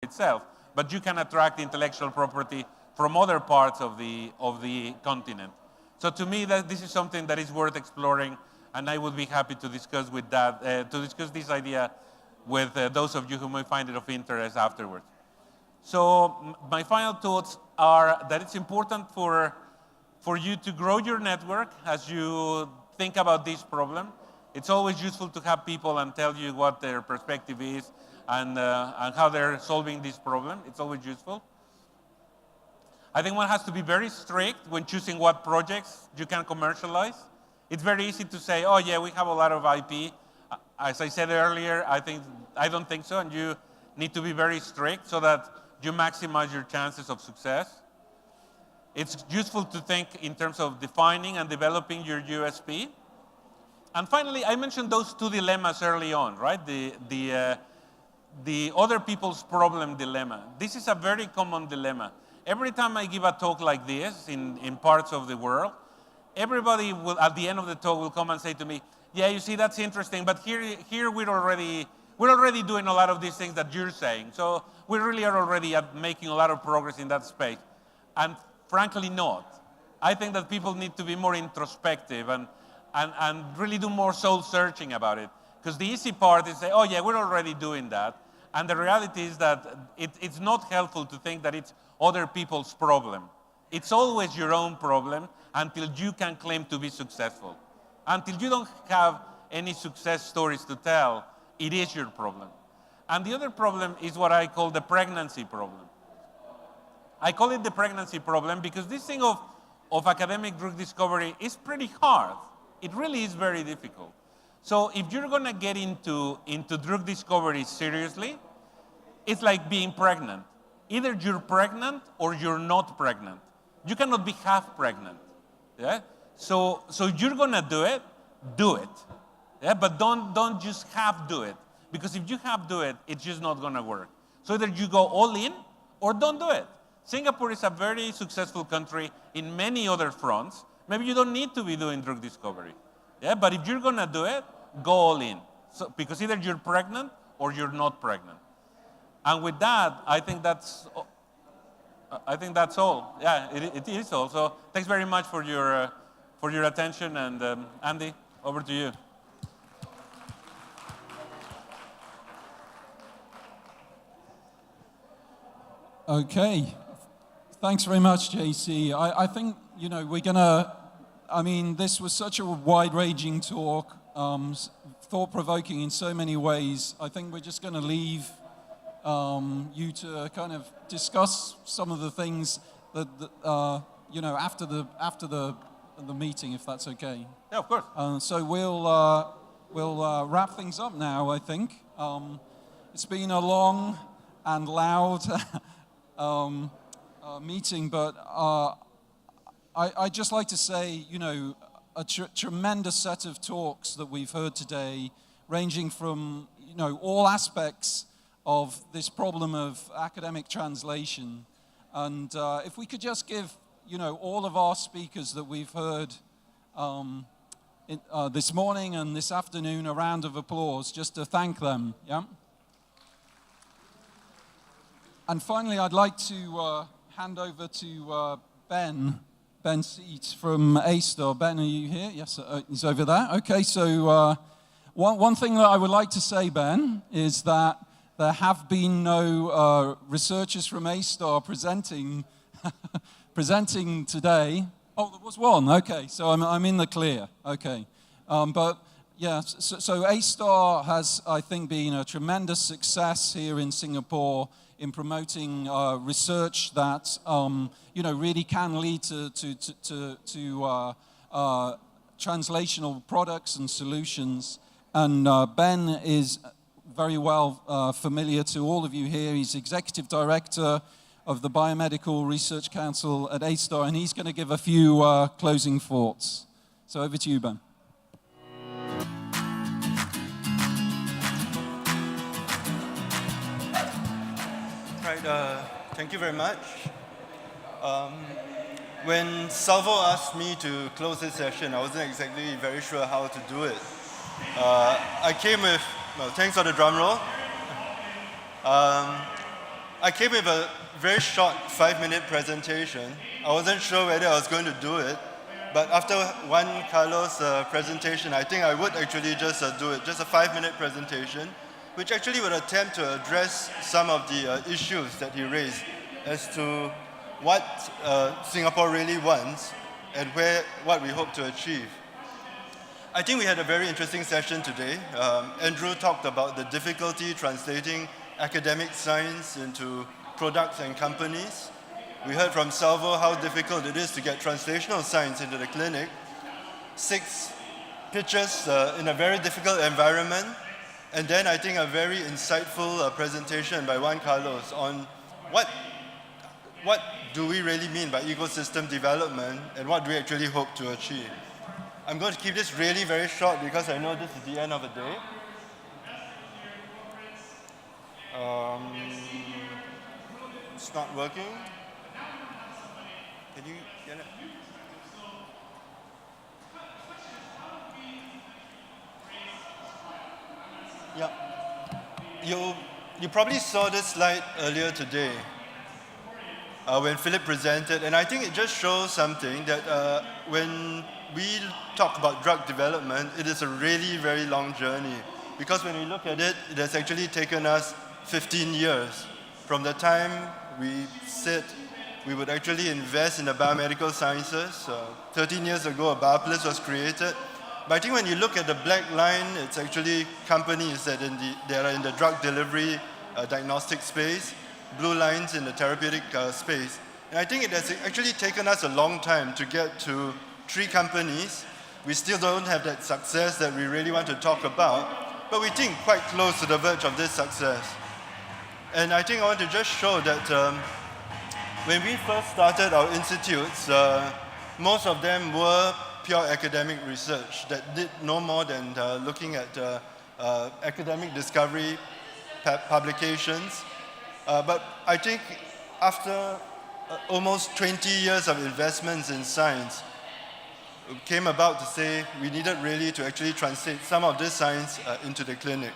itself, but you can attract intellectual property from other parts of the continent. So to me, this is something that is worth exploring, and I would be happy to discuss this idea with those of you who may find it of interest afterwards. So my final thoughts are that it's important for you to grow your network as you think about this problem. It's always useful to have people and tell you what their perspective is and how they're solving this problem. It's always useful. I think one has to be very strict when choosing what projects you can commercialize. It's very easy to say, oh yeah, we have a lot of IP. As I said earlier, I don't think so, and you need to be very strict so that you maximize your chances of success. It's useful to think in terms of defining and developing your USP. And finally, I mentioned those two dilemmas early on, right? The other people's problem dilemma. This is a very common dilemma. Every time I give a talk like this in parts of the world, everybody will, at the end of the talk, will come and say to me, yeah, you see, that's interesting, but here we're already doing a lot of these things that you're saying. So we really are already making a lot of progress in that space. And frankly, not. I think that people need to be more introspective and really do more soul searching about it. Because the easy part is say, oh yeah, we're already doing that. And the reality is that it's not helpful to think that it's other people's problem. It's always your own problem until you can claim to be successful. Until you don't have any success stories to tell, it is your problem. And the other problem is what I call the pregnancy problem. I call it the pregnancy problem because this thing of academic drug discovery is pretty hard. It really is very difficult. So if you're going to get into drug discovery seriously, it's like being pregnant. Either you're pregnant or you're not pregnant. You cannot be half pregnant. Yeah? So you're going to do it. Yeah? But don't just half do it. Because if you half do it, it's just not going to work. So either you go all in or don't do it. Singapore is a very successful country in many other fronts. Maybe you don't need to be doing drug discovery. Yeah? But if you're going to do it, go all in. So, because either you're pregnant or you're not pregnant. And with that, I think that's all. Yeah, it is all. So thanks very much for your attention. And Andy, over to you. Okay. Thanks very much, JC. I think, we're going to, this was such a wide-ranging talk, thought-provoking in so many ways. I think we're just going to leave you to kind of discuss some of the things that after the meeting, if that's okay. Yeah, of course. So we'll wrap things up now, I think. It's been a long and loud meeting, but I'd just like to say, a tremendous set of talks that we've heard today, ranging from, all aspects of this problem of academic translation. And if we could just give, all of our speakers that we've heard this morning and this afternoon a round of applause just to thank them, yeah? And finally, I'd like to hand over to Ben Seat from A*STAR. Ben, are you here? Yes, he's over there. Okay, so one thing that I would like to say, Ben, is that there have been no researchers from A*STAR presenting today. Oh, there was one. Okay, so I'm in the clear. Okay, but yeah, so A*STAR has, I think, been a tremendous success here in Singapore in promoting research that really can lead to translational products and solutions. And Ben is very well familiar to all of you here. He's Executive Director of the Biomedical Research Council at A*STAR, and he's going to give a few closing thoughts. So over to you, Ben. Right, thank you very much. When Salvo asked me to close this session, I wasn't exactly very sure how to do it. I came with, well, thanks for the drum roll. I came with a very short 5-minute presentation. I wasn't sure whether I was going to do it, but after Juan Carlos' presentation, I think I would actually just do it, just a 5-minute presentation, which actually would attempt to address some of the issues that he raised as to what Singapore really wants and what we hope to achieve. I think we had a very interesting session today. Andrew talked about the difficulty translating academic science into products and companies. We heard from Salvo how difficult it is to get translational science into the clinic. 6 pitches in a very difficult environment. And then I think a very insightful presentation by Juan Carlos on what do we really mean by ecosystem development and what do we actually hope to achieve. I'm going to keep this really very short because I know this is the end of the day. It's not working. Can you get it? Yeah. You probably saw this slide earlier today when Philip presented, and I think it just shows something that when we talk about drug development, it is a really very long journey. Because when we look at it, it has actually taken us 15 years from the time we said we would actually invest in the biomedical sciences. 13 years ago, Biopolis was created. But I think when you look at the black line, it's actually companies that are in the drug delivery diagnostic space, blue lines in the therapeutic space. And I think it has actually taken us a long time to get to 3 companies. We still don't have that success that we really want to talk about, but we think quite close to the verge of this success. And I think I want to just show that when we first started our institutes, most of them were pure academic research that did no more than looking at academic discovery publications. But I think after almost 20 years of investments in science, we came about to say we needed really to actually translate some of this science into the clinic.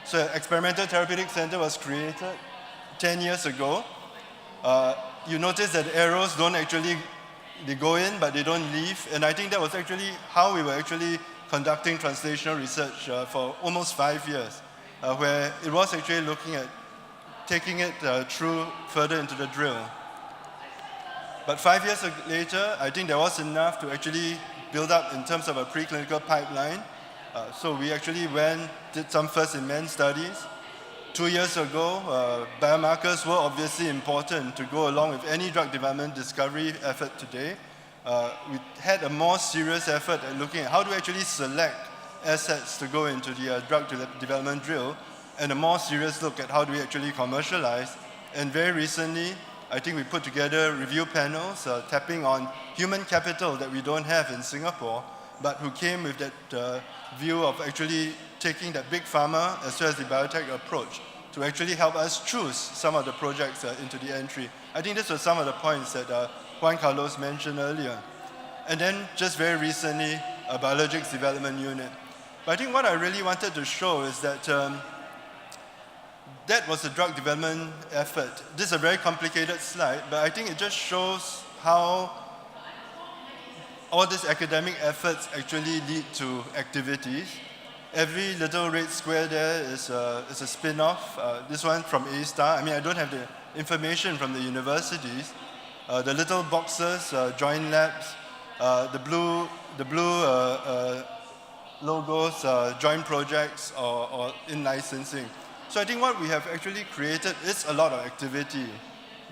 So Experimental Therapeutic Center was created 10 years ago. You notice that arrows don't actually, they go in, but they don't leave. And I think that was actually how we were actually conducting translational research for almost 5 years, where it was actually looking at taking it through further into the drill. But 5 years later, I think there was enough to actually build up in terms of a preclinical pipeline. So we actually did some first-in-man studies. 2 years ago, biomarkers were obviously important to go along with any drug development discovery effort today. We had a more serious effort at looking at how do we actually select assets to go into the drug development drill, and a more serious look at how do we actually commercialize. And very recently, I think we put together review panels tapping on human capital that we don't have in Singapore, but who came with that view of actually taking that big pharma as well as the biotech approach to actually help us choose some of the projects into the entry. I think these were some of the points that Juan Carlos mentioned earlier. And then just very recently, a biologics development unit. But I think what I really wanted to show is that that was a drug development effort. This is a very complicated slide, but I think it just shows how all these academic efforts actually lead to activities. Every little red square there is a spin-off. This one from A-Star. I mean, I don't have the information from the universities. The little boxes, joint labs. The blue logos, joint projects or in-licensing. So I think what we have actually created is a lot of activity.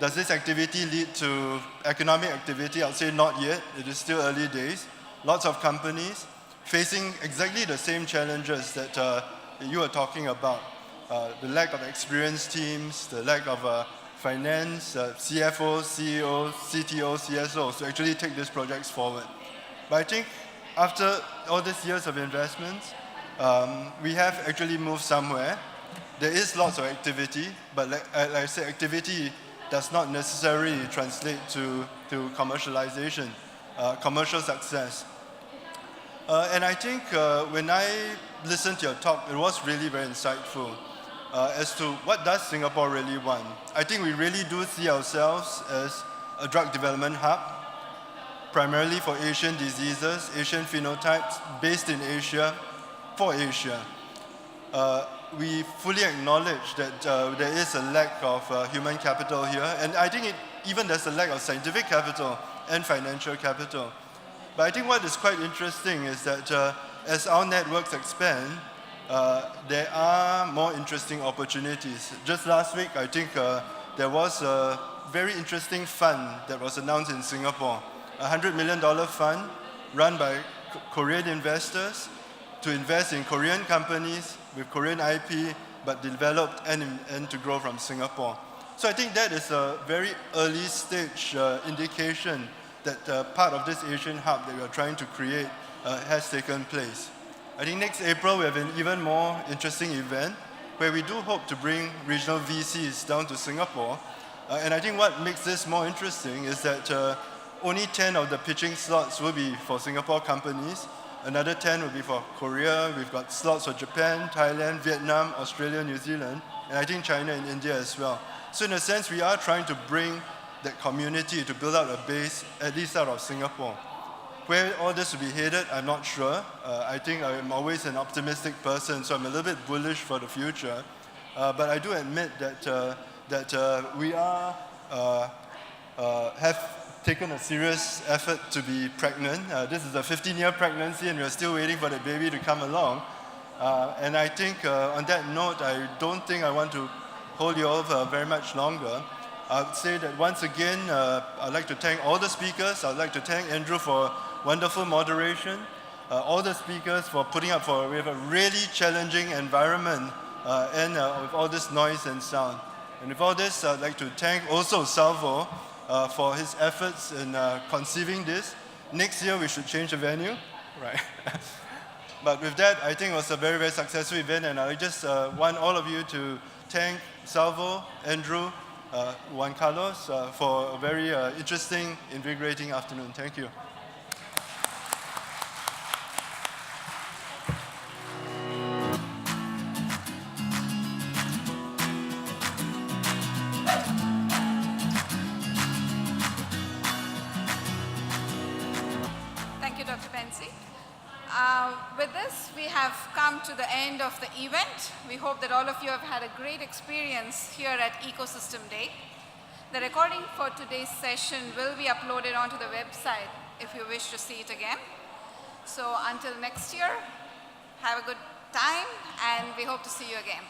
Does this activity lead to economic activity? I would say not yet. It is still early days. Lots of companies facing exactly the same challenges that you are talking about. The lack of experienced teams, the lack of finance, CFOs, CEOs, CTOs, CSOs to actually take these projects forward. But I think after all these years of investments, we have actually moved somewhere. There is lots of activity, but like I said, activity does not necessarily translate to commercialization, commercial success. And I think when I listened to your talk, it was really very insightful. as to what does Singapore really want. I think we really do see ourselves as a drug development hub, primarily for Asian diseases, Asian phenotypes, based in Asia, for Asia. We fully acknowledge that there is a lack of human capital here, and I think even there's a lack of scientific capital and financial capital. But I think what is quite interesting is that as our networks expand, there are more interesting opportunities. Just last week, I think there was a very interesting fund that was announced in Singapore, a $100 million fund run by Korean investors to invest in Korean companies with Korean IP, but developed and to grow from Singapore. So I think that is a very early stage indication that part of this Asian hub that we are trying to create has taken place. I think next April we have an even more interesting event where we do hope to bring regional VCs down to Singapore. And I think what makes this more interesting is that only 10 of the pitching slots will be for Singapore companies. Another 10 will be for Korea. We've got slots for Japan, Thailand, Vietnam, Australia, New Zealand, and I think China and India as well. So in a sense, we are trying to bring that community to build out a base, at least out of Singapore. Where all this will be headed, I'm not sure. I think I'm always an optimistic person, so I'm a little bit bullish for the future. But I do admit that we have taken a serious effort to be pregnant. This is a 15-year pregnancy, and we're still waiting for the baby to come along. And I think on that note, I don't think I want to hold you over very much longer. I would say that once again, I'd like to thank all the speakers. I'd like to thank Andrew for wonderful moderation. All the speakers for putting up we have a really challenging environment and with all this noise and sound. And with all this, I'd like to thank also Salvo for his efforts in conceiving this. Next year, we should change the venue. Right. But with that, I think it was a very, very successful event, and I just want all of you to thank Salvo, Andrew, Juan Carlos for a very interesting, invigorating afternoon. Thank you. Thank you, Dr. Pensy. With this, we have come to the end of the event. We hope that all of you have had a great experience here at Ecosystem Day. The recording for today's session will be uploaded onto the website if you wish to see it again. So until next year, have a good time, and we hope to see you again.